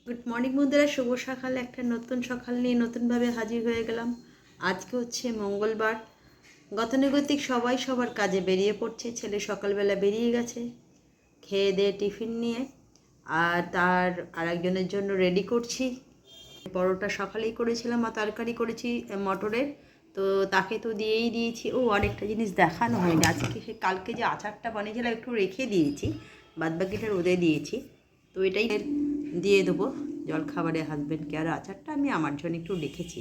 Good morning বন্ধুরা, শুভ সকাল। একটা নতুন সকাল নিয়ে নতুনভাবে হাজির হয়ে গেলাম। আজকে হচ্ছে মঙ্গলবার। গতানুগতিক সবাই সবার কাজে বেরিয়ে পড়ছে। ছেলে সকালবেলা বেরিয়ে গেছে খেয়ে দিয়ে টিফিন নিয়ে, আর তার আরেকজনের জন্য রেডি করছি। পরোটা সকালেই করেছিলাম আর তরকারি করেছি মটরের, তো তাকে তো দিয়েই দিয়েছি। ও আরেকটা জিনিস দেখানো হয়নি, আজকে কালকে যে আচারটা বানিয়েছিলাম একটু রেখে দিয়েছি, বাদবাকিটা রোদে দিয়েছি। তো এটাই দিয়ে দেবো জলখাবারে হাজব্যান্ডকে। আর আচারটা আমি আমার জন্য একটু রেখেছি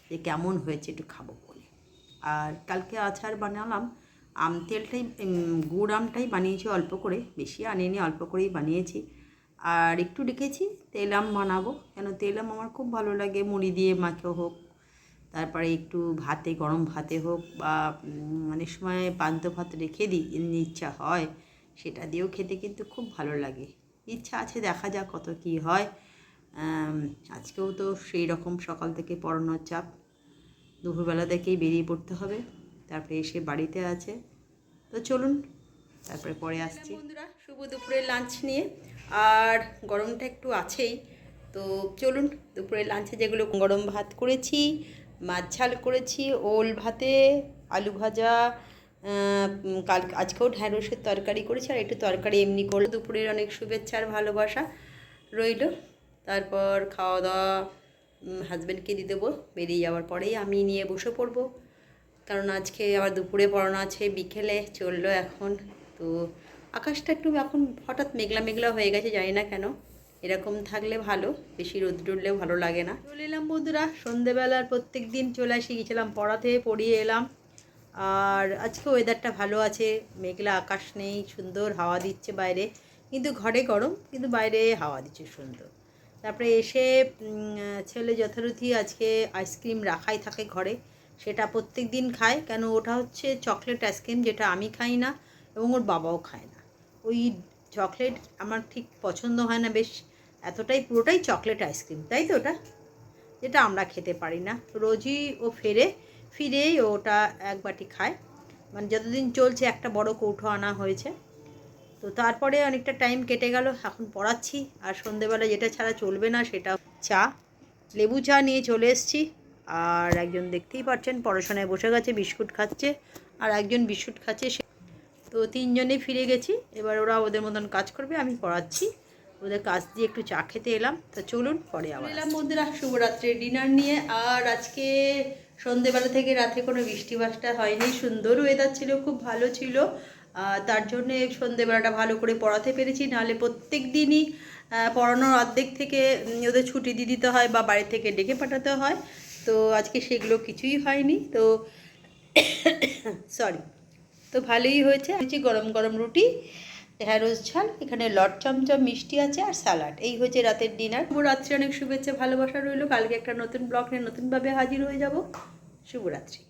যে কেমন হয়েছে একটু খাবো বলে। আর কালকে আচার বানালাম আম তেলটাই, গুড় আমটাই বানিয়েছি অল্প করে, বেশি আনিনি, অল্প করেই বানিয়েছি। আর একটু রেখেছি তেল আম বানাবো, কেন তেল আম আমার খুব ভালো লাগে। মুড়ি দিয়ে মাখো হোক, তারপরে একটু ভাতে, গরম ভাতে হোক, বা অনেক সময় পান্তা ভাত রেখে দিই, এমনি ইচ্ছা হয় সেটা দিয়েও খেতে কিন্তু খুব ভালো লাগে। ইচ্ছা আছে, দেখা যাক কত কী হয়। আজকেও তো সেই রকম সকাল থেকে পড়ানোর চাপ, দুপুরবেলা থেকেই বেরিয়ে পড়তে হবে, তারপরে এসে বাড়িতে আছে। তো চলুন তারপরে পরে আসছি বন্ধুরা শুভ দুপুরের লাঞ্চ নিয়ে। আর গরমটা একটু আছেই, তো চলুন দুপুরের লাঞ্চে যেগুলো গরম ভাত করেছি, মাছ ঝাল করেছি, ওল ভাতে আলু ভাজা, আজকেও ঢ্যাঁড়সের তরকারি করেছি, আর একটু তরকারি এমনি করলো। দুপুরের অনেক শুভেচ্ছা আর ভালোবাসা রইল। তারপর খাওয়া দাওয়া হাজব্যান্ডকে দিয়ে দেবো, বেরিয়ে যাওয়ার পরেই আমি নিয়ে বসে পড়বো, কারণ আজকে আবার দুপুরে পড়ানো আছে, বিকেলে চললো এখন। তো আকাশটা একটু এখন হঠাৎ মেঘলা মেঘলা হয়ে গেছে, জানি না কেন। এরকম থাকলে ভালো, বেশি রোদ উঠলেও ভালো লাগে না। চলে এলাম বন্ধুরা সন্ধেবেলার, প্রত্যেক দিন চলে এসে গেছিলাম পড়াতে, পড়িয়ে এলাম। আর আজকে ওয়েদারটা ভালো আছে, মেঘলা আকাশ নেই, সুন্দর হাওয়া দিচ্ছে বাইরে, কিন্তু ঘরে গরম, কিন্তু বাইরে হাওয়া দিচ্ছে সুন্দর। তারপরে এসে ছেলে যথারীতি আজকে আইসক্রিম রাখাই থাকে ঘরে, সেটা প্রত্যেক দিন খায়। কেন, ওটা হচ্ছে চকলেট আইসক্রিম, যেটা আমি খাই না এবং ওর বাবাও খায় না। ওই চকলেট আমার ঠিক পছন্দ হয় না বেশ, এতটাই পুরোটাই চকলেট আইসক্রিম, তাই তো ওটা, যেটা আমরা খেতে পারি না। রোজই ও ফিরেই ওটা এক বাটি খায়, মানে যতদিন চলছে একটা বড় কৌটো আনা হয়েছে। তো তারপরে অনেকটা টাইম কেটে গেল, এখন পড়াচ্ছি। আর সন্ধেবেলা যেটা ছাড়া চলবে না সেটা চা, লেবু চা নিয়ে চলে এসেছি। আর একজন দেখতেই পাচ্ছেন পড়াশোনায় বসে গেছে, বিস্কুট খাচ্ছে, আর একজন বিস্কুট খাচ্ছে। তো তিনজনেই ফিরে গেছি, এবার ওরা ওদের মতন কাজ করবে, আমি পড়াচ্ছি। ওদের কাজ দিয়ে একটু চা খেতে এলাম। তো চলুন পরে আবার এলাম বন্ধুরা শুভরাত্রির ডিনার নিয়ে। আর আজকে সন্ধেবেলা থেকে রাতে কোনো বৃষ্টি বাষ্টা হয়নি, সুন্দর ওয়েদার ছিল, খুব ভালো ছিল। তার জন্যে সন্ধেবেলাটা ভালো করে পড়াতে পেরেছি, নাহলে প্রত্যেক দিনই পড়ানোর অর্ধেক থেকে ওদের ছুটি দিয়ে দিতে হয় বা বাড়ি থেকে ডেকে পাঠাতে হয়। তো আজকে সেগুলো কিছুই হয়নি, তো সরি। তো ভালোই হয়েছে। গরম গরম রুটি, ঢ্যাঁড়স ঝাল, এখানে লট চমচম মিষ্টি আছে, আর স্যালাড। এই হয়েছে রাতের ডিনার। শুভরাত্রি, অনেক শুভেচ্ছা ভালোবাসা রইল। কালকে একটা নতুন ব্লগ নিয়ে নতুনভাবে হাজির হয়ে যাব। শুভরাত্রি।